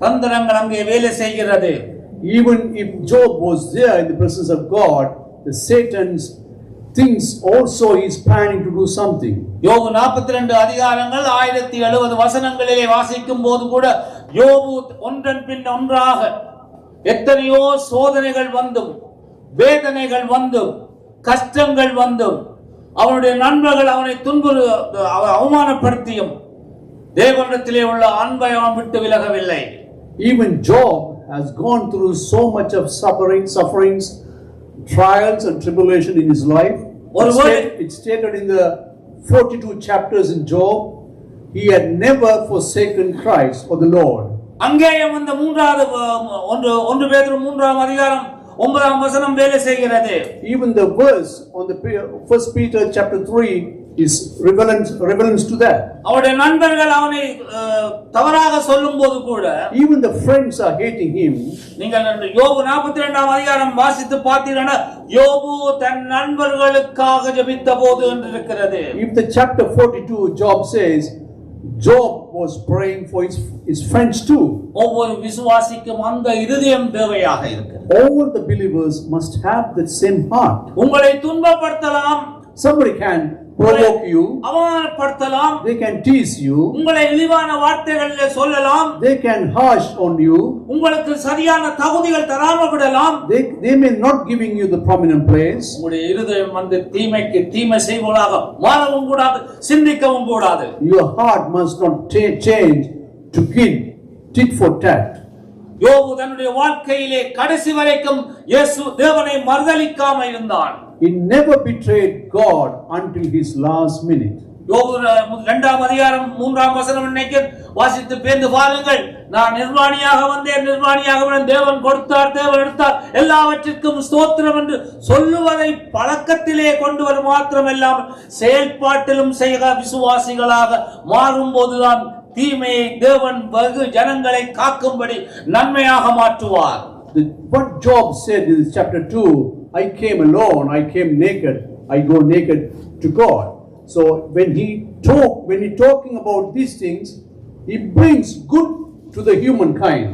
தந்திரங்கள் அங்கே வேலை செய்கிறது. Even if Job was there in the presence of God, the Satan's things also is planning to do something. யோபு 42 அதிகாரங்கள் 1070 வசனங்களிலே வாசிக்கும் போது கூட யோபு ஒன்றன் பின் ஒன்றாக எத்தனையோ சோதனைகள் வந்தும் வேதனைகள் வந்தும் கஷ்டங்கள் வந்தும் அவனுடைய நண்பர்கள் அவனை அவமானப்படுத்தியும் தேவனிடத்திலே உள்ள அன்பை அவன் விட்டு விலகவில்லை. Even Job has gone through so much of sufferings, trials and tribulation in his life. It's stated in the 42 chapters in Job, he had never forsaken Christ or the Lord. அங்கேயும் அந்த ஒன்று பேதுரு 3ஆம் அதிகாரம் 9ஆம் வசனம் வேலை செய்கிறது. Even the verse on the 1 Peter chapter 3 is relevant to that. அவருடைய நண்பர்கள் அவனை தவறாக சொல்லும்போது கூட, even the friends are hating him. நீங்கள் யோபு 42ஆம் அதிகாரம் வாசித்து பார்த்தீங்கன்னா யோபு தன் நண்பர்களுக்காக ஜெபித்தபோது என்று இருக்கிறது. If the chapter 42 Job says Job was praying for his friends too. ஒவ்வொரு விசுவாசிக்கும் அந்த இதயம் தேவையாக இருக்கிறது. All the believers must have that same heart. உங்களை துன்பப்படுத்தலாம், somebody can provoke you, அவமானப்படுத்தலாம், they can tease you, உங்களை இழிவான வார்த்தைகளிலே சொல்லலாம், they can harsh on you, உங்களுக்கு சரியான தகுதிகள் தராம விடலாம், they may not giving you the prominent place. உங்களுடைய இதயம் வந்து தீமைக்கு தீமை செய்வதாக மாறவும் கூடாது, சிந்திக்கவும் கூடாது. Your heart must not change to kill tit for tat. யோபு தன்னுடைய வாழ்க்கையிலே கடைசி வரைக்கும் இயேசு தேவனை மறுதலிக்காம இருந்தான். He never betrayed God until his last minute. யோபு 2ஆம் அதிகாரம் 3ஆம் வசனம் இன்னைக்கு வாசித்து பேந்து பாருங்கள். நான் நிர்வாணியாக வந்தேன், நிர்வாணியாக தேவன் கொடுத்தார், தேவன் எடுத்தார், எல்லாவற்றிற்கும் ஸ்தோத்திரம் என்று சொல்லுவதை பழக்கத்திலே கொண்டு வரும் மாத்திரமல்லாமல் செயல்பாட்டிலும் செய்க விசுவாசிகளாக மாறும்போதுதான் தீமையை தேவன் வெகு ஜனங்களை காக்கும்படி நன்மையாக மாற்றுவார். What Job said in chapter 2, I came alone, I came naked, I go naked to God. So when he talking about these things, he brings good to the humankind.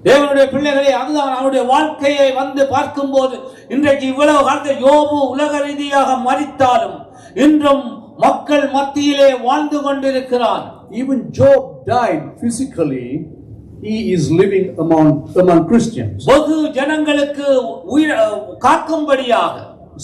தேவனுடைய பிள்ளைகளே, அதுதான் அவருடைய வாழ்க்கையை வந்து பார்க்கும்போது இன்றைக்கு இவ்வளவு காலத்தில் யோபு உலக ரீதியாக மரித்தாலும் இன்றும் மக்கள் மத்தியிலே வாழ்ந்து கொண்டிருக்கிறான். Even Job died physically, he is living among Christians. வெகு ஜனங்களுக்கு காக்கும்படியாக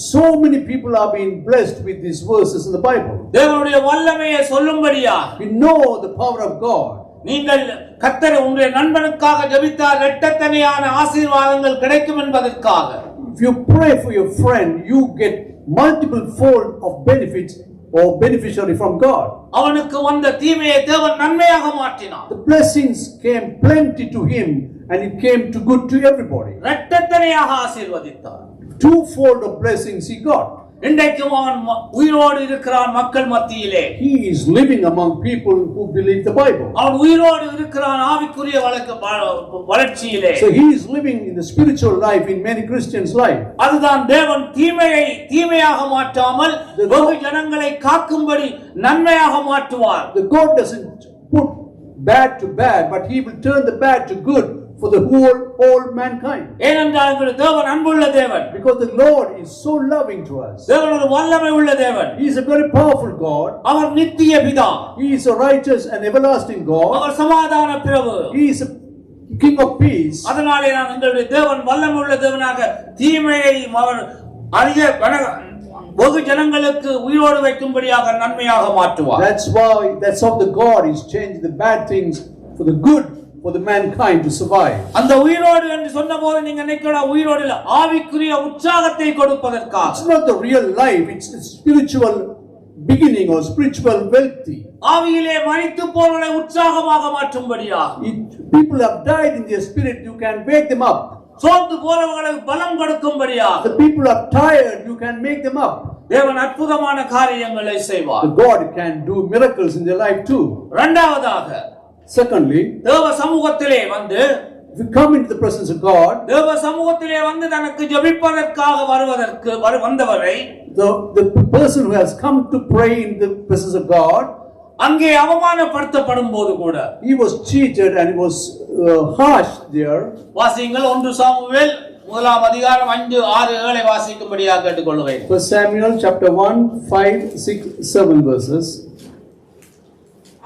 so many people are being blessed with these verses in the Bible. தேவனுடைய வல்லமையை சொல்லும்படியாக we know the power of God. நீங்கள் கர்த்தர் உங்களுடைய நண்பனுக்காக ஜெபித்தால் இரட்டத்தனையான ஆசீர்வாதங்கள் கிடைக்கும் என்பதற்காக. If you pray for your friend, you get multiple fold of benefits or beneficiary from God. அவனுக்கு வந்த தீமையை தேவன் நன்மையாக மாற்றினார். The blessings came plenty to him and it came to good to everybody. இரட்டத்தனையாக ஆசீர்வதித்தார். Twofold of blessings he got. இன்றைக்கும் அவன் உயிரோடு இருக்கிறான் மக்கள் மத்தியிலே. He is living among people who believe the Bible. அவன் உயிரோடு இருக்கிறான் ஆவிக்குரிய வளர்ச்சியிலே. So he is living in the spiritual life in many Christians' life. அதுதான் தேவன் தீமையை தீமையாக மாற்றாமல் வெகு ஜனங்களை காக்கும்படி நன்மையாக மாற்றுவார். The God doesn't put bad to bad, but he will turn the bad to good for the whole mankind. ஏனென்றால் தேவன் அன்புள்ள தேவன். Because the Lord is so loving to us. தேவன் ஒரு வல்லமை உள்ள தேவன். He is a very powerful God. அவர் நித்திய பிதா. He is a righteous and everlasting God. அவர் சமாதான பிரபு. He is a King of peace. அதனாலே நான் எங்களுடைய தேவன் வல்லமை உள்ள தேவனாக தீமையை அவர் அதிக வெகு ஜனங்களுக்கு உயிரோடு வைக்கும்படியாக நன்மையாக மாற்றுவார். That's how the God is changing the bad things for the good for the mankind to survive. அந்த உயிரோடு என்று சொன்னபோது நீங்க நினைக்கலாம் உயிரோடு இல்ல, ஆவிக்குரிய உற்சாகத்தை கொடுப்பதற்காக. It's not the real life, it's spiritual beginning or spiritual wealthy. ஆவியிலே மரித்து போனவர்களை உற்சாகமாக மாற்றும்படியாக. People have died in their spirit, you can wake them up. சோர்ந்து போனவர்களுக்கு பலம் கொடுக்கும்படியாக. The people are tired, you can make them up. தேவன் அற்புதமான காரியங்களை செய்வார். The God can do miracles in their life too. இரண்டாவதாக, secondly, தேவ சமூகத்திலே வந்து if you come into the presence of God, தேவ சமூகத்திலே வந்து தனக்கு ஜெபிப்பதற்காக வந்தவரை, the person who has come to pray in the presence of God, அங்கே அவமானப்படுத்தப்படும் போது கூட he was cheated and he was harsh there. வாசியுங்கள் 1 சாமுவேல் 1 அதிகாரம் 5, 6, 7 வாசிக்கும்படியாக கேட்டுக்கொள்கிறேன். 1 Samuel chapter 1, 5, 6, 7 verses.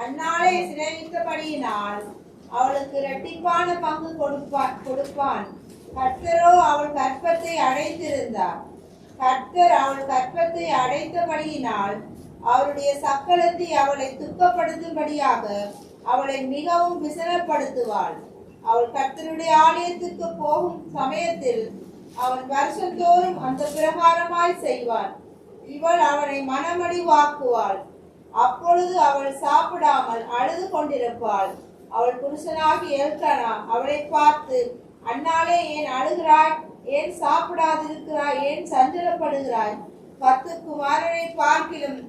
அன்னாளை சிநேகித்தபடியினால் அவளுக்கு இரட்டிப்பான பங்கு கொடுப்பான். கர்த்தரோ அவள் கற்பத்தை அடைத்திருந்தார். கர்த்தர் அவள் கற்பத்தை அடைத்தபடியினால் அவருடைய சக்களத்தை அவளை துக்கப்படுத்தும்படியாக அவளை மிகவும் விசனப்படுத்துவாள். அவள் கர்த்தருடைய ஆலயத்துக்கு போகும் சமயத்தில் அவன் வருஷந்தோறும் அந்த பிரகாரமாய் செய்வாள். இவள் அவனை மனமடிவாக்குவாள். அப்பொழுது அவள் சாப்பிடாமல் அழுது கொண்டிருப்பாள். அவள் புருஷனாகி எல்கானா அவளை பார்த்து, அன்னாளே ஏன் அழுகிறாய்? ஏன் சாப்பிடாதிருக்கிறாய்? ஏன் சஞ்சலப்படுகிறாய்? 10 குமாரனை பார்க்கிலும்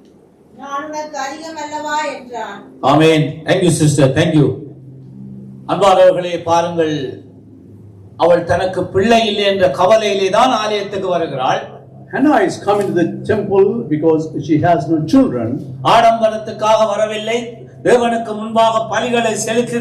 நான் உனக்கு அதிகம் அல்லவா என்றான். ஆமென். Thank you sister. Thank you. அன்பானவர்களே, பாருங்கள், அவள் தனக்கு பிள்ளை இல்லை என்ற கவலையிலே தான் ஆலயத்துக்கு வருகிறாள். Hannah is coming to the temple because she has no children. ஆடம்பரத்துக்காக வரவில்லை. தேவனுக்கு முன்பாக பலிகளை செலுத்தி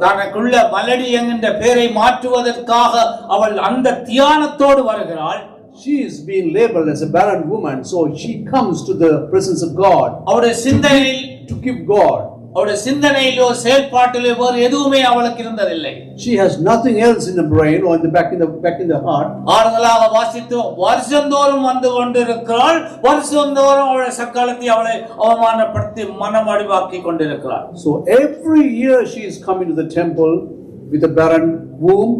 தனக்குள்ள மலடி என்கின்ற பெயரை மாற்றுவதற்காக அவள் அந்த தியானத்தோடு வருகிறாள். She is being labeled as a barren woman, so she comes to the presence of God. அவளுடைய சிந்தனையில் to give God. அவளுடைய சிந்தனையிலோ செயல்பாட்டிலோ வேறு எதுவுமே அவளுக்கு இருந்ததில்லை. She has nothing else in the brain or in the back in the heart. ஆறுதலாக வாசித்தோம். வருஷந்தோறும் வந்து கொண்டிருக்கிறாள். வருஷந்தோறும் அவளுடைய சக்காலத்தை அவளை அவமானப்படுத்தி மனமடிவாக்கி கொண்டிருக்கிறாள். So every year she is coming to the temple with a barren womb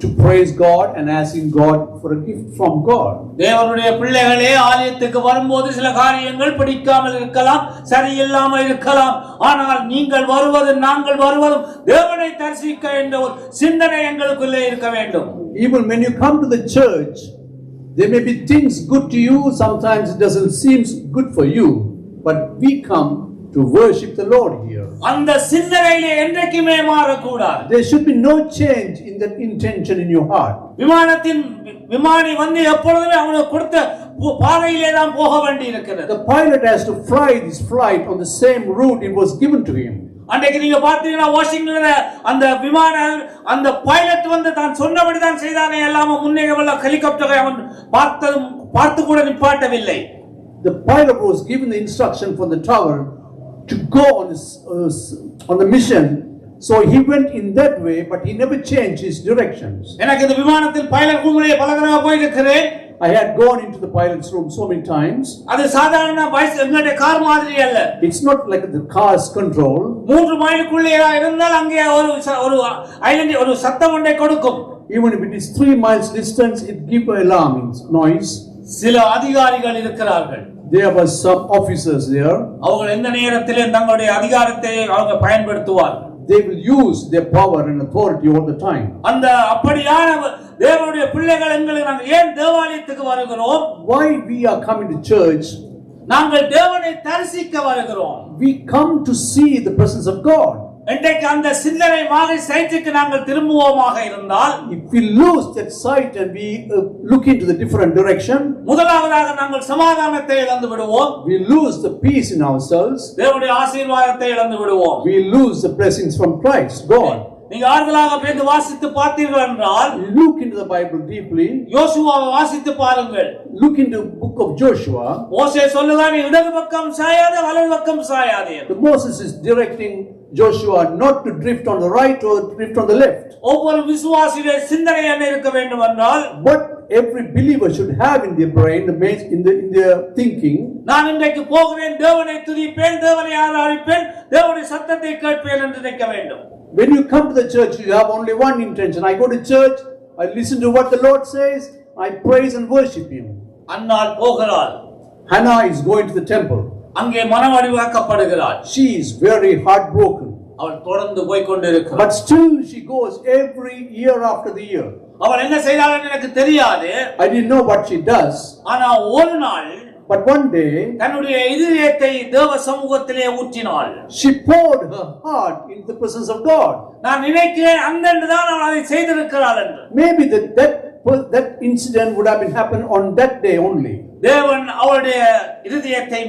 to praise God and asking God for a gift from God. தேவனுடைய பிள்ளைகளே, ஆலயத்துக்கு வரும்போது சில காரியங்கள் பிடிக்காமல் இருக்கலாம், சரியில்லாமல் இருக்கலாம். ஆனால் நீங்கள் வருவது நாங்கள் வருவதும் தேவனை தரிசிக்க என்ற ஒரு சிந்தனை எங்களுக்குள்ளே இருக்க வேண்டும். Even when you come to the church, there may be things good to you, sometimes it doesn't seem good for you, but we come to worship the Lord here. அந்த சிந்தனையிலே என்றைக்குமே மாறக்கூடாது. There should be no change in that intention in your heart. விமானி வந்து எப்பொழுதுமே அவனுக்கு கொடுத்த பாதையிலே தான் போக வேண்டி இருக்கிறது. The pilot has to fly this flight on the same route it was given to him. அன்றைக்கு நீங்க பார்த்தீங்கன்னா வாஷிங்டன்ல அந்த விமான அந்த பைலட் வந்து தான் சொன்னபடி தான் செய்தானே, எல்லாமே முன்னே ஹெலிகாப்டரை அவன் பார்த்து கூட நிப்பாட்டவில்லை. The pilot was given the instruction from the tower to go on the mission, so he went in that way, but he never changed his directions. எனக்கு இந்த விமானத்தில் பைலட் ரூமிலே பல தடவை போயிருக்கிறேன். I had gone into the pilot's room so many times. அது சாதாரண எங்களுடைய car மாதிரி அல்ல. It's not like the car's control. 3 மைலுக்குள்ளே இருந்தால் அங்கே ஒரு ஐலண்ட் ஒரு சத்தம் ஒன்றை கொடுக்கும். Even if it is 3 miles distance, it gives an alarm noise. சில அதிகாரிகள் இருக்கிறார்கள். There were some officers there. அவர்கள் எந்த நேரத்திலே தங்களுடைய அதிகாரத்தை அவங்க பயன்படுத்துவார்கள். They will use their power and authority all the time. அந்த அப்படியான தேவனுடைய பிள்ளைகள் எங்களுக்கு நாங்கள் ஏன் தேவாலயத்துக்கு வருகிறோம்? Why we are coming to church? நாங்கள் தேவனை தரிசிக்க வருகிறோம். We come to see the presence of God. இன்றைக்கு அந்த சிந்தனை மாதிரி சைட்டுக்கு நாங்கள் திரும்புவோமாக இருந்தால், if we lose that sight and we look into the different direction, முதலாவதாக நாங்கள் சமாதானத்தை இழந்து விடுவோம். we lose the peace in ourselves. தேவனுடைய ஆசீர்வாதத்தை இழந்து விடுவோம். We lose the blessings from Christ, God. நீங்க ஆறுதலாக பேந்து வாசித்து பார்த்தீர்கள் என்றால், look into the Bible deeply. யோசுவாவை வாசித்து பாருங்கள். Look into the book of Joshua. மோசே சொல்லுகிறான், இடது பக்கம் சாயாதே வலது பக்கம் சாயாதே. Moses is directing Joshua not to drift on the right or drift on the left. ஒவ்வொரு விசுவாசியுடைய சிந்தனை என்ன இருக்க வேண்டும் என்றால், what every believer should have in their brain, in their thinking, நான் இன்றைக்கு போகிறேன், தேவனை துதிப்பேன், தேவனை ஆராதிப்பேன், தேவனுடைய சத்தத்தை கேட்பேன் என்று நினைக்க வேண்டும். When you come to the church, you have only one intention. I go to church, I listen to what the Lord says, I praise and worship Him. அன்னாள் போகிறாள். Hannah is going to the temple. அங்கே மனமடிவாக்கப்படுகிறாள். She is very heartbroken. அவள் தொடர்ந்து போய் கொண்டிருக்கிறாள். But still she goes every year after the year. அவள் என்ன செய்தாள் என்று எனக்கு தெரியாது. I didn't know what she does. ஆனா ஒரு நாள், but one day, தன்னுடைய இதயத்தை தேவ சமூகத்திலே ஊற்றினாள். she poured her heart in the presence of God. நான் நினைக்கிறேன் அங்கன்று தான் அவள் அதை செய்திருக்கிறாள் என்று. Maybe that incident would have been happened on that day only. தேவன் அவளுடைய இதயத்தை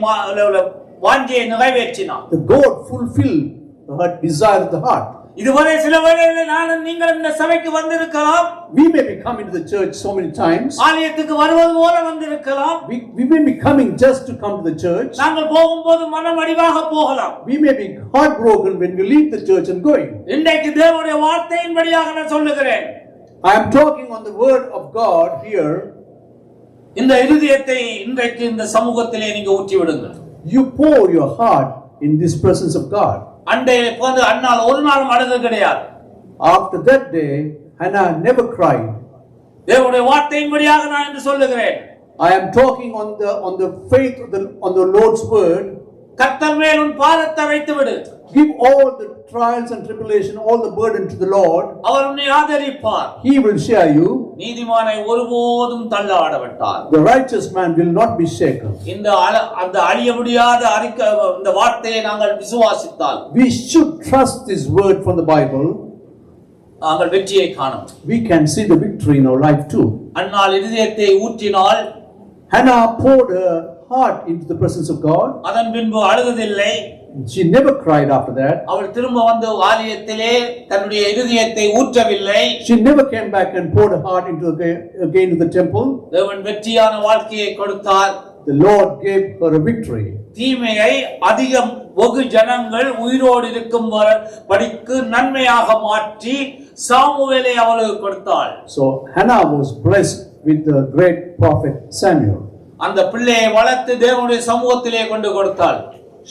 வாஞ்சையை நிறைவேற்றினான். The God fulfilled her desire of the heart. இதுவரை சில வேளைகளில் நானும் நீங்கள் இந்த சபைக்கு வந்திருக்கலாம். We may be coming to the church so many times. ஆலயத்துக்கு வருவது போல வந்திருக்கலாம். We may be coming just to come to the church. நாங்கள் போகும்போது மனமடிவாக போகலாம். We may be heartbroken when we leave the church and going. இன்றைக்கு தேவனுடைய வார்த்தையின்படியாக நான் சொல்லுகிறேன். I am talking on the word of God here. இந்த இருதயத்தை இன்றைக்கு இந்த சமூகத்திலே நீங்க ஊற்றி விடுங்கள். You pour your heart in this presence of God. அண்டையிலே போது அன்னால் ஒரு நாளும் அழுது கிடையாது. After that day, Hannah never cried. தேவனுடைய வார்த்தையின்படியாக நான் என்று சொல்லுகிறேன். I am talking on the faith on the Lord's word. கர்த்தர் மேல் உன் பாரத்தை வைத்து விடு. Give all the trials and tribulation, all the burden to the Lord. அவர் உன்னை ஆதரிப்பார். He will share you. நீதிமானை ஒருபோதும் தள்ளாட விட்டார். The righteous man will not be shaken. அந்த அழிய முடியாத இந்த வார்த்தையை நாங்கள் விசுவாசித்தால் We should trust this word from the Bible. நாங்கள் வெற்றியை காணும். We can see the victory in our life too. அன்னால் இருதயத்தை ஊற்றினால் Hannah poured her heart into the presence of God. அதன் பின்பு அழுததில்லை. She never cried after that. அவள் திரும்ப வந்து ஆலயத்திலே தன்னுடைய இருதயத்தை ஊற்றவில்லை. She never came back and poured her heart again to the temple. தேவன் வெற்றியான வாழ்க்கையை கொடுத்தார். The Lord gave her a victory. தீமையை அதிகம் வெகு ஜனங்கள் உயிரோடு இருக்கும் படிக்கு நன்மையாக மாற்றி சாமுவேலை அவளுக்கு கொடுத்தாள். So Hannah was blessed with the great prophet Samuel. அந்த பிள்ளையை வளர்த்து தேவனுடைய சமூகத்திலே கொண்டு கொடுத்தாள்.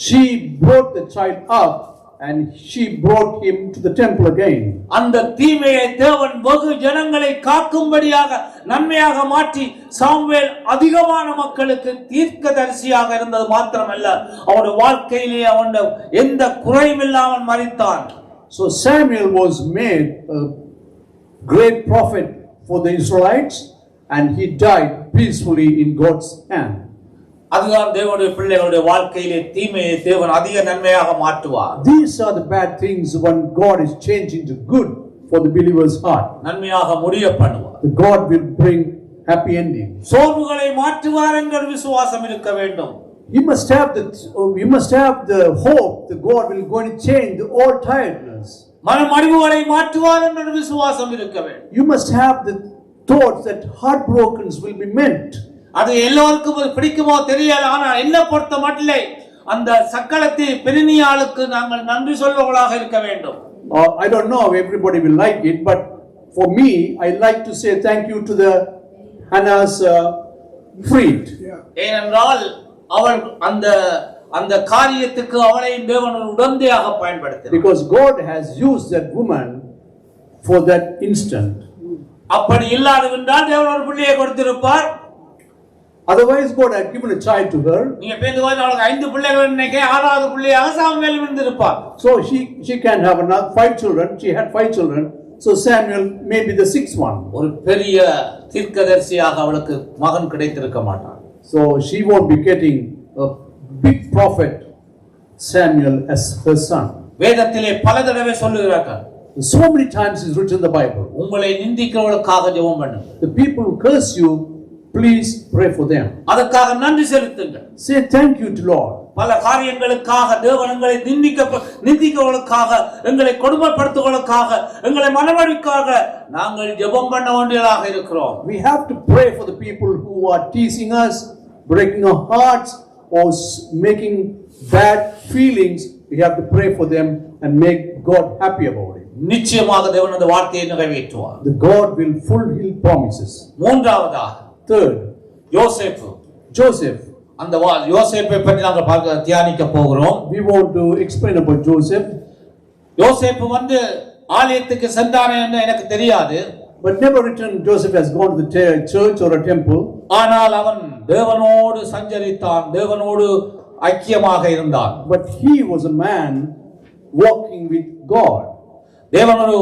She brought the child up and she brought him to the temple again. அந்த தீமையை தேவன் வெகு ஜனங்களை காக்கும்படியாக நன்மையாக மாற்றி சாமுவேல் அதிகமான மக்களுக்கு தீர்க்கதரிசியாக இருந்தது மாத்திரமல்ல, அவருடைய வாழ்க்கையிலே அவன் எந்த குறையும் இல்லாமல் மரித்தான். So Samuel was made a great prophet for the Israelites and he died peacefully in God's hand. அதுதான் தேவனுடைய பிள்ளைகளுடைய வாழ்க்கையிலே தீமையை தேவன் அதிக நன்மையாக மாற்றுவார். These are the bad things when God is changing to good for the believer's heart. நன்மையாக முடிய பண்ணுவார். The God will bring happy ending. சோர்வுகளை மாற்றுவார் என்ற விசுவாசம் இருக்க வேண்டும். You must have the hope that God will going to change all tiredness. மனமடிவுகளை மாற்றுவார் என்ற விசுவாசம் இருக்க வேண்டும். You must have the thoughts that heartbrokens will be meant. அது எல்லோருக்கும் பிடிக்குமோ தெரியல, ஆனா என்ன பொறுத்த மட்டிலே அந்த சக்களத்தை பெரினியாளுக்கு நாங்கள் நன்றி சொல்பவர்களாக இருக்க வேண்டும். I don't know if everybody will like it, but for me I like to say thank you to the Hannah's freed. ஏனென்றால் அவள் அந்த காரியத்துக்கு அவளை தேவன் உடந்தையாக பயன்படுத்தினார். Because God has used that woman for that instant. அப்படி இல்லாதவென்றால் தேவன் ஒரு பிள்ளையை கொடுத்திருப்பார். Otherwise God had given a child to her. நீங்க பேந்து போய் அவளுக்கு 5 பிள்ளைகள் நினைக்க 6வது பிள்ளையாக சாமுவேல் இருந்திருப்பார். So she can have another 5 children. She had 5 children. So Samuel may be the 6th one. ஒரு பெரிய தீர்க்கதரிசியாக அவளுக்கு மகன் கிடைத்திருக்க மாட்டான். So she won't be getting a big prophet Samuel as her son. வேதத்திலே பல தடவை சொல்லுகிறார்கள். So many times is written in the Bible. உங்களை நிந்திக்கிறவர்களுக்காக ஜெபம் பண்ணுங்க. The people who curse you, please pray for them. அதற்காக நன்றி செலுத்துங்கள். Say thank you to Lord. பல காரியங்களுக்காக தேவன் எங்களை நிந்திக்கிறவர்களுக்காக, எங்களை கொடுமைப்படுத்துவதற்காக, எங்களை மனமடிக்காக நாங்கள் ஜெபம் பண்ண வேண்டியதாக இருக்கிறோம். We have to pray for the people who are teasing us, breaking our hearts, or making bad feelings. We have to pray for them and make God happy about it. நிச்சயமாக தேவன் அந்த வார்த்தையை நிறைவேற்றுவார். The God will fulfill promises. மூன்றாவதாக Third, Joseph. அந்த யோசேப்பை பற்றி நாங்கள் தியானிக்க போகிறோம். We want to explain about Joseph. யோசேப்பு வந்து ஆலயத்துக்கு சென்றானே என்று எனக்கு தெரியாது. But never written Joseph has gone to the church or a temple. ஆனால் அவன் தேவனோடு சஞ்சரித்தான், தேவனோடு ஐக்கியமாக இருந்தான். But he was a man walking with God. தேவன் ஒரு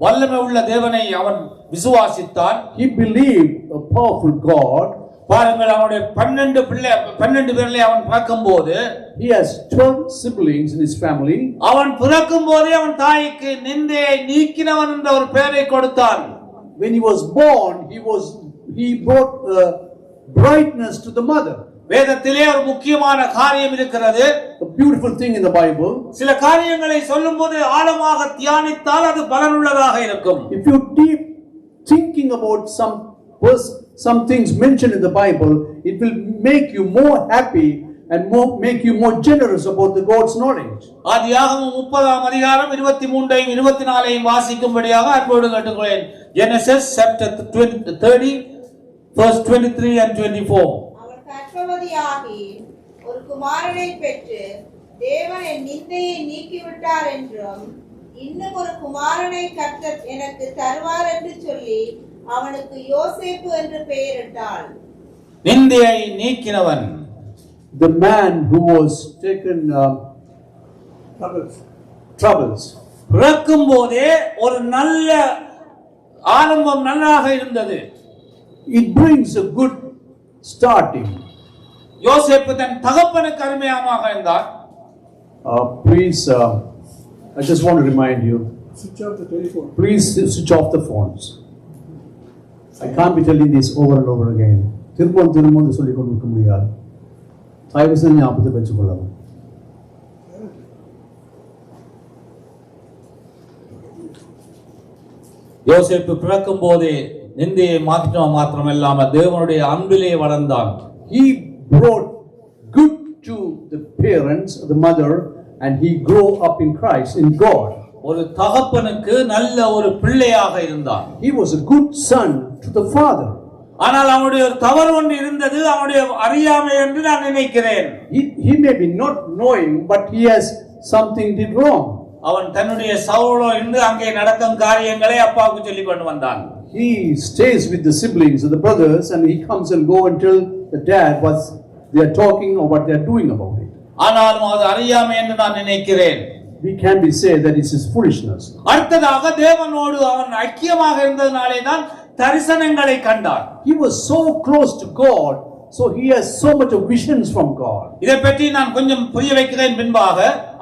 வல்லமை உள்ள தேவனை அவன் விசுவாசித்தான். He believed a powerful God. பாருங்கள், அவனுடைய 12 பேர்களை அவன் பார்க்கும்போது, he has 12 siblings in his family. அவன் பிறக்கும் போதே அவன் தாய்க்கு நிந்தையை நீக்கினவன் என்ற ஒரு பெயரை கொடுத்தான். When he was born, he brought brightness to the mother. வேதத்திலே ஒரு முக்கியமான காரியம் இருக்கிறது. A beautiful thing in the Bible. சில காரியங்களை சொல்லும்போது ஆழமாக தியானித்தால் அது பலனுள்ளதாக இருக்கும். If you deep thinking about some things mentioned in the Bible, it will make you more happy and make you more generous about the God's knowledge. ஆதியாகமம் 30ஆம் அதிகாரம் 23ஐயும் 24ஐயும் வாசிக்கும்படியாக அன்போடு கேட்டுக்கொள்கிறேன். Genesis chapter 30 verse 23 and 24. அவள் கர்ப்பவதியாகி ஒரு குமாரனை பெற்று தேவன் என் நிந்தையை நீக்கிவிட்டார் என்றும் இன்னும் ஒரு குமாரனை கர்த்தர் எனக்கு தருவார் என்று சொல்லி அவனுக்கு யோசேப்பு என்று பெயரிட்டாள். நிந்தையை நீக்கினவன், the man who was taken troubles. பிறக்கும் போதே ஒரு நல்ல ஆரம்பம் நல்லாக இருந்தது. It brings a good starting. யோசேப்பு தன் தகப்பனுக்கு அருமையாக இருந்தார். Please, I just want to remind you. Switch off the telephone. Please switch off the phones. I can't be telling this over and over again. திரும்ப சொல்லிக் கொண்டிருக்க முடியாது. தயவு செஞ்சு ஞாபகத்தை வச்சுக்கொள்ளவும். யோசேப்பு பிறக்கும் போதே நிந்தையை மாத்திரமல்லாமல் தேவனுடைய அன்பிலே வளர்ந்தான். He brought good to the parents, the mother, and he grew up in Christ, in God. ஒரு தகப்பனுக்கு நல்ல ஒரு பிள்ளையாக இருந்தான். He was a good son to the father. ஆனால் அவனுடைய ஒரு தவறு ஒன்று இருந்தது, அவனுடைய அறியாமை என்று நான் நினைக்கிறேன். He may be not knowing, but he has something did wrong. அவன் தன்னுடைய சவுலோ என்று அங்கே நடக்கும் காரியங்களை அப்பாவுக்கு சொல்லி கொண்டு வந்தான். He stays with the siblings and the brothers, and he comes and go and tell the dad what they are talking or what they are doing about it. ஆனாலும் அது அறியாமை என்று நான் நினைக்கிறேன். We can be say that it is foolishness. அடுத்ததாக தேவனோடு அவன் ஐக்கியமாக இருந்ததனாலே தான் தரிசனங்களை கண்டான். He was so close to God, so he has so much of visions from God. இதை பற்றி நான் கொஞ்சம் புரிய வைக்கிறேன் பின்பாக.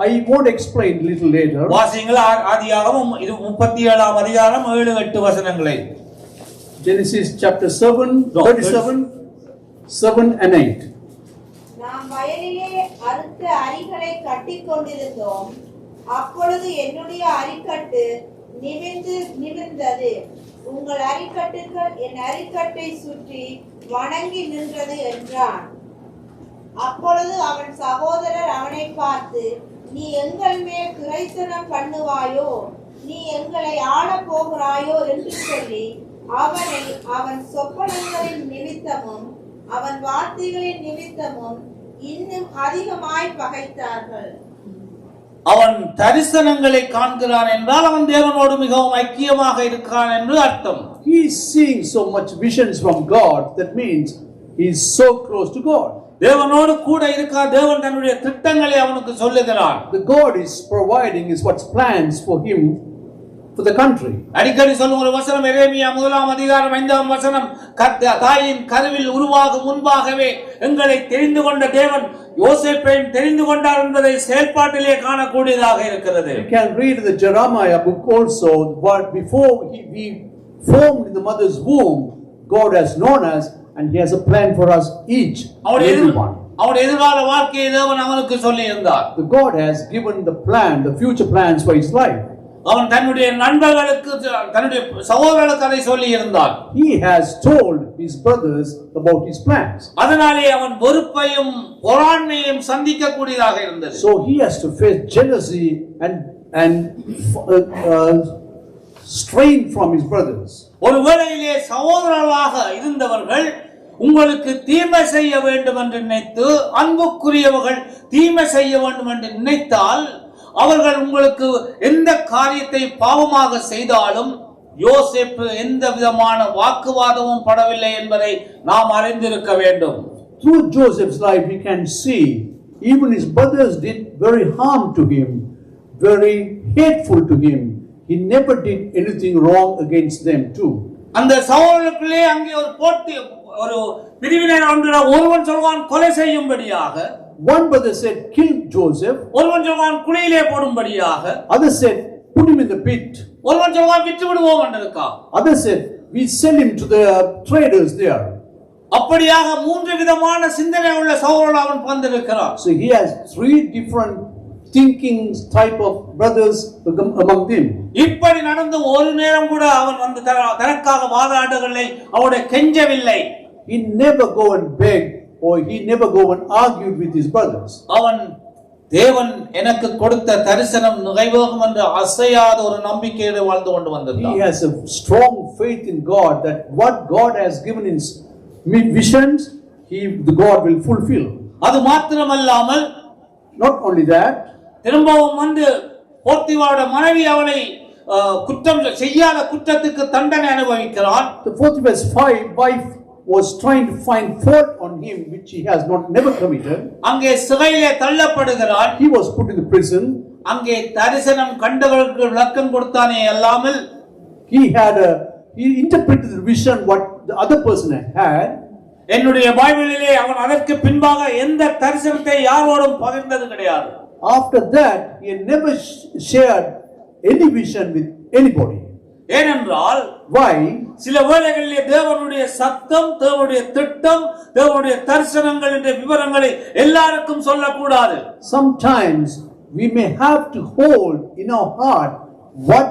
I won't explain little later. வாசிங்கள் ஆதியாகமம் 37ஆம் அதிகாரம் 7-8 வசனங்களை. Genesis chapter 7, 37, 7 and 8. நாம் வயலிலே அறுத்த அரிகளை கட்டிக் கொண்டிருந்தோம். அப்பொழுது என்னுடைய அரிக்கட்டு நிமிர்ந்தது. உங்கள் அரிக்கட்டுகள் என் அரிக்கட்டை சுற்றி வணங்கி நின்றது என்றான். அப்பொழுது அவன் சகோதரர் அவனை பார்த்து, நீ எங்கள் மேல் கிரைத்தனம் பண்ணுவாயோ, நீ எங்களை ஆளப் போகிறாயோ என்று சொல்லி அவனை அவன் சொப்பனங்களின் நிமித்தமும் அவன் வார்த்தைகளின் நிமித்தமும் இன்னும் அதிகமாய் பகைத்தார்கள். அவன் தரிசனங்களை காண்கிறான் என்றால் அவன் தேவனோடு மிகவும் ஐக்கியமாக இருக்கிறான் என்று அர்த்தம். He is seeing so much visions from God, that means he is so close to God. தேவனோடு கூட இருக்கா. தேவன் தன்னுடைய திட்டங்களை அவனுக்கு சொல்லுகிறார். The God is providing his what's plans for him for the country. அடிக்கடி சொல்லும் ஒரு வசனம் எரேமியா 1ஆம் அதிகாரம் 5ஆம் வசனம், தாயின் கருவில் உருவாகும் முன்பாகவே எங்களை தெரிந்து கொண்ட தேவன் யோசேப்பையும் தெரிந்து கொண்டார் என்பதை செயல்பாட்டிலே காணக்கூடியதாக இருக்கிறது. You can read the Jeremiah book also, but before we formed in the mother's womb, God has known us and he has a plan for us each and everyone. அவருடைய எதிர்கால வாழ்க்கையை தேவன் அவனுக்கு சொல்லி இருந்தார். The God has given the plan, the future plans for his life. அவன் தன்னுடைய நண்பர்களுக்கு தன்னுடைய சகோதரர்களுக்கு அதை சொல்லி இருந்தார். He has told his brothers about his plans. அதனாலே அவன் வெறுப்பையும் பொறாமையையும் சந்திக்க கூடியதாக இருந்தது. So he has to face jealousy and strain from his brothers. ஒருவேளையிலே சகோதரர்களாக இருந்தவர்கள் உங்களுக்கு தீமை செய்ய வேண்டும் என்று நினைத்து, அன்புக்குரியவர்கள் தீமை செய்ய வேண்டும் என்று நினைத்தால், அவர்கள் உங்களுக்கு எந்த காரியத்தை பாவமாக செய்தாலும் யோசேப்பு எந்த விதமான வாக்குவாதமும் படவில்லை என்பதை நாம் அறிந்திருக்க வேண்டும். Through Joseph's life we can see even his brothers did very harm to him, very hateful to him. He never did anything wrong against them too. அந்த சகோதரர்களுக்குள்ளே அங்கே ஒரு போட்டி, ஒரு பிரிவினை ஒன்று. ஒருவன் சொல்வான் கொலை செய்யும்படியாக, one brother said kill Joseph, ஒருவன் சொல்வான் குழியிலே போடும்படியாக, other said put him in the pit, ஒருவன் சொல்வான் விட்டு விடுவோம் என்றுக்கா, other said we sell him to the traders there. அப்படியாக மூன்று விதமான சிந்தனை உள்ள சகோதரர்கள் அவன் வந்திருக்கிறான். So he has three different thinking type of brothers among them. இப்படி நடந்து ஒரு நேரம் கூட அவன் வந்து தனக்காக வாதாடுகளை அவருடைய கெஞ்சவில்லை. He never go and beg or he never go and argued with his brothers. அவன் தேவன் எனக்கு கொடுத்த தரிசனம் நிறைவேறும் என்று அசையாத ஒரு நம்பிக்கையோடு வாழ்ந்து கொண்டு வந்திருந்தான். He has a strong faith in God that what God has given in visions, the God will fulfill. அது மாத்திரமல்லாமல் not only that, திரும்பவும் வந்து போத்திபாவோட மனைவி அவனை குற்றம் செய்யாத குற்றத்துக்கு தண்டனை அனுபவிக்கிறான். The 45 wife was trying to find fault on him which he has never committed. அங்கே சிறையிலே தள்ளப்படுகிறான். He was put in the prison. அங்கே தரிசனம் கண்டவர்களுக்கு விளக்கம் கொடுத்தானே அல்லாமல் he interpreted the vision what the other person had. என்னுடைய பைபிளிலே அவன் அதற்கு பின்பாக எந்த தரிசனத்தை யாரோடும் பகிர்ந்தது கிடையாது. After that he never shared any vision with anybody. ஏனென்றால் why? சில வேளைகளிலே தேவனுடைய சத்தம், தேவனுடைய திட்டம், தேவனுடைய தரிசனங்கள் என்ற விவரங்களை எல்லாருக்கும் சொல்லக்கூடாது. Sometimes we may have to hold in our heart what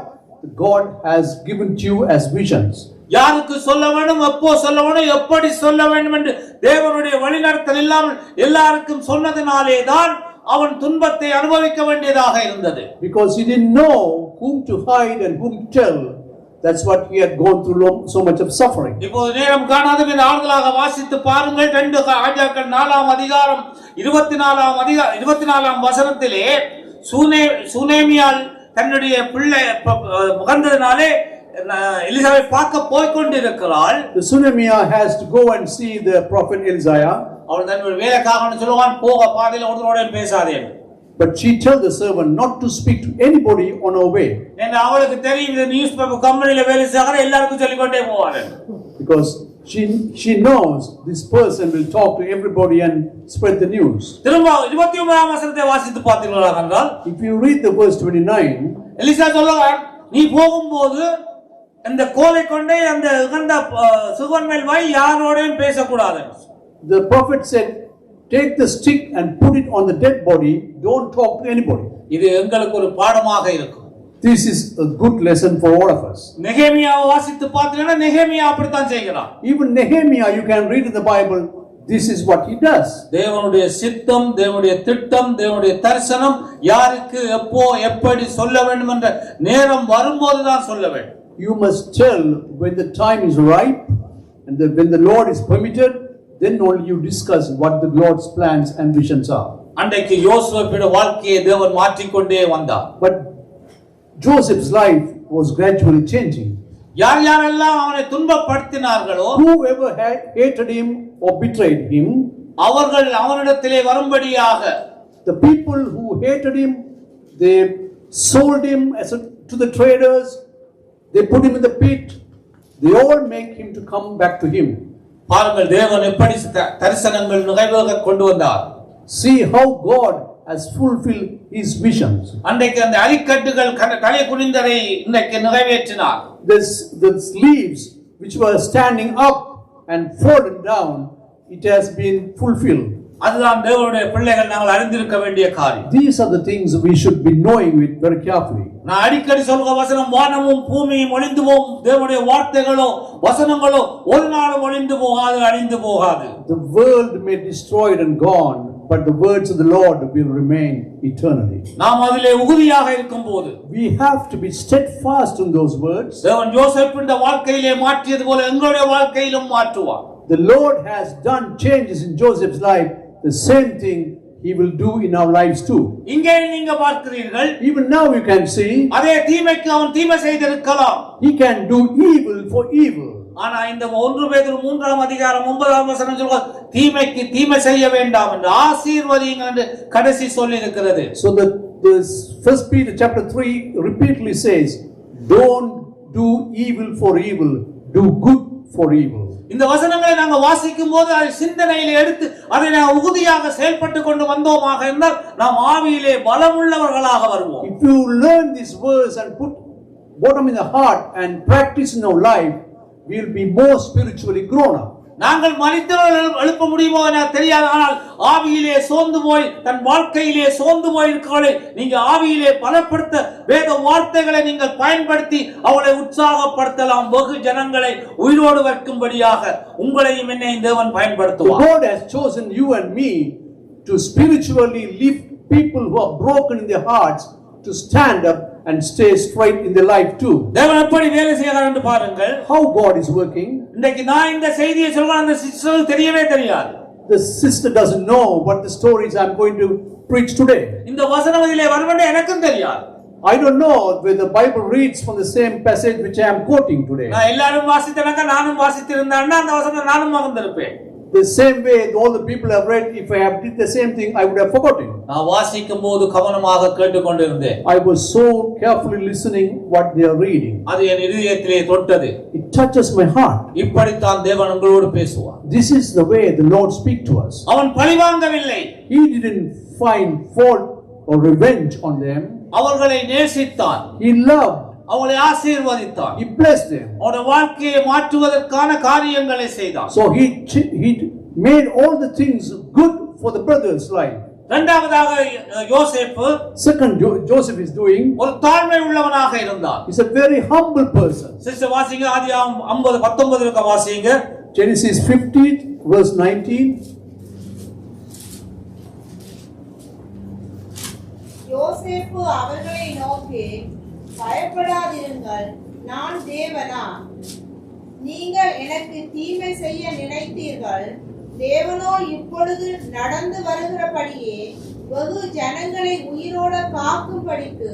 God has given to you as visions. யாருக்கு சொல்ல வேண்டும், எப்போ சொல்ல வேண்டும், எப்படி சொல்ல வேண்டும் என்று தேவனுடைய வழிநடத்தல் இல்லாமல் எல்லாருக்கும் சொன்னதினாலே தான் அவன் துன்பத்தை அனுபவிக்க வேண்டியதாக இருந்தது. Because he didn't know whom to hide and whom to tell. That's what he had gone through so much of suffering. இப்போது நேரம் காணாத ஆண்களாக வாசித்து பாருங்கள். 2 ராஜாக்கள் 4ஆம் அதிகாரம் 24ஆம் வசனத்திலே சூனேமியால் தன்னுடைய பிள்ளை முகந்ததினாலே எலிசாவை பார்க்க போய் கொண்டிருக்கிறாள். The Sunamia has to go and see the prophet Isaiah. அவள் தன்னுடைய வேலைக்காரன் சொல்லுவான், போக பாதையில் ஒருவரோட பேசாதே. But she told the servant not to speak to anybody on her way. ஏன்னா அவளுக்கு தெரியும் இந்த நியூஸ் பேப்பர் கம்பெனில வேலை செய்யற எல்லாருக்கும் சொல்லி கொண்டே போவாரு. Because she knows this person will talk to everybody and spread the news. திரும்ப 29ஆம் வசனத்தை வாசித்து பார்த்தீங்களா என்றால், if you read the verse 29, Elisha சொல்றார், நீ போகும்போது அந்த கோலை கொண்டே அந்த உகந்த சுகன் மேல் வை, யாரோடையும் பேசக்கூடாது. The prophet said, take the stick and put it on the dead body, don't talk to anybody. இது எங்களுக்கு ஒரு பாடமாக இருக்கும். This is a good lesson for all of us. நெகேமியாவை வாசித்து பார்த்தீங்கன்னா நெகேமியா அப்படித்தான் செய்கிறான். Even Nehemiah, you can read in the Bible, this is what he does. தேவனுடைய சித்தம், தேவனுடைய திட்டம், தேவனுடைய தரிசனம் யாருக்கு எப்போ எப்படி சொல்ல வேண்டும் என்ற நேரம் வரும்போது தான் சொல்ல வேண்டும். You must tell when the time is ripe and when the Lord is permitted, then only you discuss what the Lord's plans and visions are. அன்றைக்கு யோசேப்பின் வாழ்க்கையை தேவன் மாற்றிக்கொண்டே வந்தார். But Joseph's life was gradually changing. யார் யாரெல்லாம் அவனை துன்பப்படுத்தினார்களோ, whoever had hated him or betrayed him, அவர்கள் அவனிடத்திலே வரும்படியாக, the people who hated him, they sold him to the traders, they put him in the pit, they all make him to come back to him. பாருங்கள் தேவன் எப்படி தரிசனங்கள் நிறைவேற கொண்டு வந்தார். See how God has fulfilled his visions. அன்றைக்கு அந்த அரிக்கட்டுகள் தலை குனிந்ததை இன்றைக்கு நிறைவேற்றினார். The leaves which were standing up and fallen down, it has been fulfilled. அதுதான் தேவனுடைய பிள்ளைகள் நாங்கள் அறிந்திருக்க வேண்டிய காரியம். These are the things we should be knowing with very carefully. நான் அடிக்கடி சொல்ற வசனம், வானமும் பூமியும் ஒளிந்து போகும், தேவனுடைய வார்த்தைகளோ வசனங்களோ ஒரு நாளும் ஒளிந்து போகாது, அழிந்து போகாது. The world may be destroyed and gone, but the words of the Lord will remain eternally. நாம் அதிலே உறுதியாக இருக்கும்போது, we have to be steadfast in those words. தேவன் யோசேப்பின் வாழ்க்கையிலே மாற்றியது போல எங்களுடைய வாழ்க்கையிலும் மாற்றுவார். The Lord has done changes in Joseph's life. The same thing he will do in our lives too. இங்கே நீங்க பார்க்கிறீர்கள், even now you can see, அதே தீமைக்கு அவன் தீமை செய்திருக்கலாம். he can do evil for evil. ஆனா இந்த 1 பேதுரு 3ஆம் அதிகாரம் 9ஆம் வசனம் சொல்லுது, தீமைக்கு தீமை செய்ய வேண்டாம் என்று ஆசீர்வதியுங்கள் என்று கடைசி சொல்லி இருக்கிறது. So this 1 Peter chapter 3 repeatedly says, don't do evil for evil, do good for evil. இந்த வசனங்களை நாங்கள் வாசிக்கும் போது அதை சிந்தனையிலே எடுத்து அதை நாம் உறுதியாக செயல்பட்டு கொண்டு வந்தோமாக இருந்தால் நாம் ஆவியிலே பலமுள்ளவர்களாக வருவோம். If you learn this verse and put bottom in the heart and practice in our life, we will be more spiritually grown up. நாங்கள் மனிதர்கள் எழுப்ப முடியுமோ என தெரியாது. ஆனால் ஆவியிலே சோர்ந்து போய் தன் வாழ்க்கையிலே சோர்ந்து போய் இருக்கிறவர்களை நீங்க ஆவியிலே பலப்படுத்த வேத வார்த்தைகளை நீங்கள் பயன்படுத்தி அவளை உற்சாகப்படுத்தலாம். வெகு ஜனங்களை உயிரோடு வைக்கும்படியாக உங்களையும் என்னையும் தேவன் பயன்படுத்துவார். God has chosen you and me to spiritually lift people who are broken in their hearts to stand up and stay straight in their life too. தேவன் எப்படி வேலை செய்கிறார் என்று பாருங்கள். How God is working. இன்னைக்கு நான் இந்த செய்தியை சொல்றேன், அந்த சிஸ்டருக்கு தெரியவே தெரியாது. The sister doesn't know what the stories I'm going to preach today. இந்த வசனம் இதிலே வருமென்று எனக்கும் தெரியாது. I don't know whether the Bible reads from the same passage which I am quoting today. நான் எல்லாரும் வாசித்தனக்க நானும் வாசித்திருந்தேன்னா அந்த வசனம் நானும் மறந்திருப்பேன். The same way all the people have read, if I have did the same thing, I would have forgotten. நான் வாசிக்கும் போது கவனமாக கேட்டுக்கொண்டிருந்தேன். I was so carefully listening what they are reading. அது என் இதயத்திலே தொட்டது. It touches my heart. இப்படித்தான் தேவன் உங்களோடு பேசுவார். This is the way the Lord speaks to us. அவன் பழிவாங்கவில்லை. He didn't find fault or revenge on them. அவர்களை நேசித்தான். He loved. அவளை ஆசீர்வதித்தான். He blessed them. அவருடைய வாழ்க்கையை மாற்றுவதற்கான காரியங்களை செய்தான். So he made all the things good for the brother's life. இரண்டாவதாக யோசேப்பு Second, Joseph is doing. ஒரு தாழ்மை உள்ளவனாக இருந்தான். He's a very humble person. Sister வாசிங்க, ஆதியாகமம் 50:19 இருக்க வாசிங்க. Genesis 50 verse 19. யோசேப்பு அவர்களை நோக்கி, பயப்படாதிருங்கள், நான் தேவனா? நீங்கள் எனக்கு தீமை செய்ய நினைத்தீர்கள். தேவனோ இப்பொழுது நடந்து வருகிறபடியே வெகு ஜனங்களை உயிரோட காக்கும்படிக்கு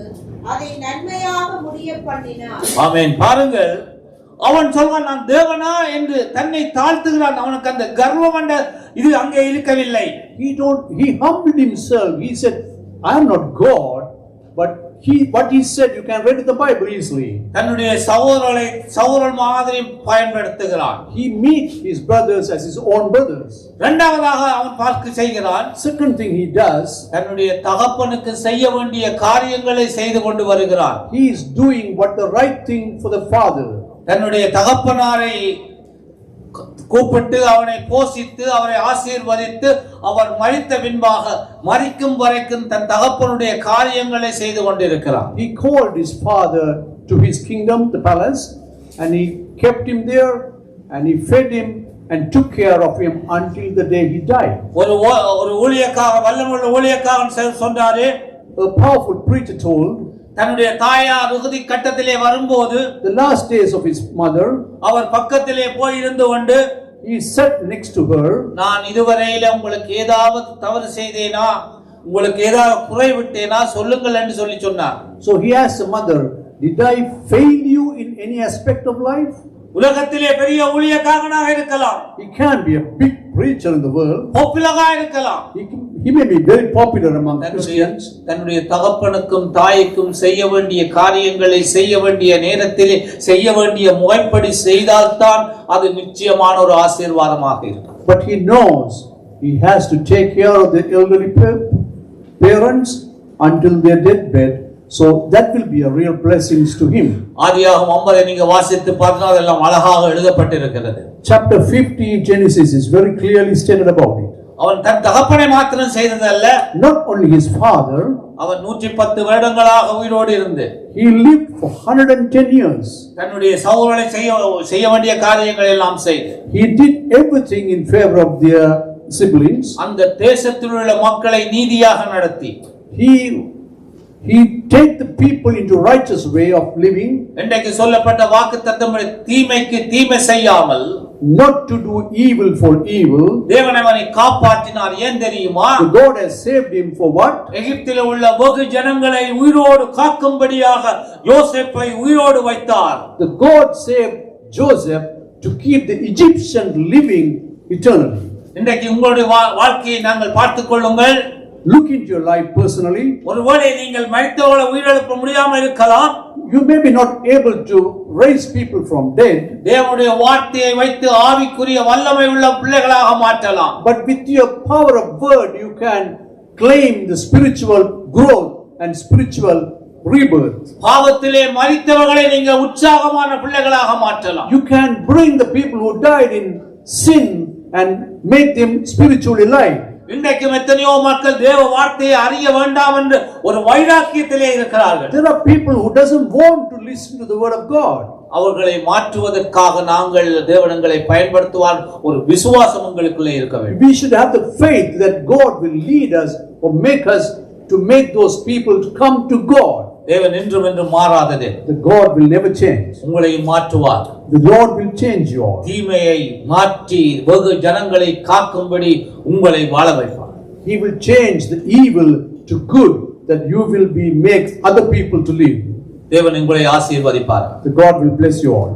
அதை நன்மையாக முடிய பண்ணினார். ஆமென். பாருங்கள், அவன் சொல்வான் நான் தேவனா என்று தன்னை தாழ்த்துகிறான். அவனுக்கு அந்த கர்வம் என்ற இது அங்கே இருக்கவில்லை. He humbled himself. He said, I am not God, but what he said you can read in the Bible easily. தன்னுடைய சகோதரன் மாதிரி பயன்படுத்துகிறான். He meets his brothers as his own brothers. இரண்டாவதாக அவன் பார்க்க செய்கிறான். Second thing he does, தன்னுடைய தகப்பனுக்கு செய்ய வேண்டிய காரியங்களை செய்து கொண்டு வருகிறான். he is doing what the right thing for the father. தன்னுடைய தகப்பனாரை கூப்பிட்டு அவனை போஷித்து அவரை ஆசீர்வதித்து அவர் மரித்த பின்பாக மரிக்கும் வரைக்கும் தன் தகப்பனுடைய காரியங்களை செய்து கொண்டிருக்கிறார். He called his father to his kingdom, the palace, and he kept him there and he fed him and took care of him until the day he died. ஒரு ஊழியக்காரன், வல்லமையுள்ள ஊழியக்காரன் சொன்னாரே, A powerful preacher told, தன்னுடைய தாயார் உறுதி கட்டத்திலே வரும்போது the last days of his mother, அவர் பக்கத்திலே போய் இருந்து கொண்டு he sat next to her. நான் இதுவரையில உங்களுக்கு ஏதாவது தவறு செய்தேனா, உங்களுக்கு ஏதாவது குறை விட்டேனா சொல்லுங்கள் என்று சொல்லி சொன்னார். So he asked the mother, did I fail you in any aspect of life? உலகத்திலே பெரிய ஊழியக்காரனாக இருக்கலாம். He can be a big preacher in the world. பாப்புலரா இருக்கலாம். He may be very popular among Christians. தன்னுடைய தகப்பனுக்கும் தாய்க்கும் செய்ய வேண்டிய காரியங்களை செய்ய வேண்டிய நேரத்திலே செய்ய வேண்டிய முறைப்படி செய்தால்தான் அது நிச்சயமான ஒரு ஆசீர்வாதமாக இருக்கும். But he knows he has to take care of the elderly parents until their deathbed. So that will be a real blessings to him. ஆதியாகமம் 50 நீங்க வாசித்து பார்த்தா அதெல்லாம் அழகாக எழுதப்பட்டிருக்கிறது. Chapter 50 Genesis is very clearly stated about it. அவன் தன் தகப்பனை மாத்திரம் செய்ததல்ல, not only his father, அவன் 110 வருடங்களாக உயிரோடு இருந்து he lived for 110 years. தன்னுடைய சகோதரனை செய்ய வேண்டிய காரியங்களை எல்லாம் செய்து he did everything in favor of their siblings. அந்த தேசத்தில் உள்ள மக்களை நீதியாக நடத்தி he take the people into righteous way of living. இன்றைக்கு சொல்லப்பட்ட வாக்குத்தத்தம் தீமைக்கு தீமை செய்யாமல், not to do evil for evil. தேவன் அவனை காப்பாற்றினார். ஏன் தெரியுமா? God has saved him for what? எகிப்தில் உள்ள வெகு ஜனங்களை உயிரோடு காக்கும்படியாக யோசேப்பை உயிரோடு வைத்தார். The God saved Joseph to keep the Egyptian living eternally. இன்றைக்கு உங்களுடைய வாழ்க்கையை நாங்கள் பார்த்துக் கொள்ளுங்கள். Look into your life personally. ஒருவேளை நீங்கள் மரித்தவர்களை உயிரெழுப்ப முடியாமல் இருக்கலாம். You may be not able to raise people from dead. தேவனுடைய வார்த்தையை வைத்து ஆவிக்குரிய வல்லமை உள்ள பிள்ளைகளாக மாற்றலாம். But with your power of word you can claim the spiritual growth and spiritual rebirth. பாவத்திலே மரித்தவர்களை நீங்க உற்சாகமான பிள்ளைகளாக மாற்றலாம். You can bring the people who died in sin and make them spiritually alive. இன்றைக்கும் எத்தனையோ மக்கள் தேவ வார்த்தையை அறிய வேண்டாம் என்று ஒரு வைராக்கியத்திலே இருக்கிறார்கள். There are people who doesn't want to listen to the word of God. அவர்களை மாற்றுவதற்காக நாங்கள் தேவனங்களை பயன்படுத்துவார் ஒரு விசுவாசம் உங்களுக்குள்ளே இருக்க வேண்டும். We should have the faith that God will lead us or make us to make those people to come to God. தேவன் என்றும் என்றும் மாறாததே. The God will never change. உங்களை மாற்றுவார். The Lord will change you all. தீமையை மாற்றி வெகு ஜனங்களை காக்கும்படி உங்களை வாழ வைப்பார். He will change the evil to good, that you will be make other people to live. தேவன் உங்களை ஆசீர்வதிப்பார். The God will bless you all.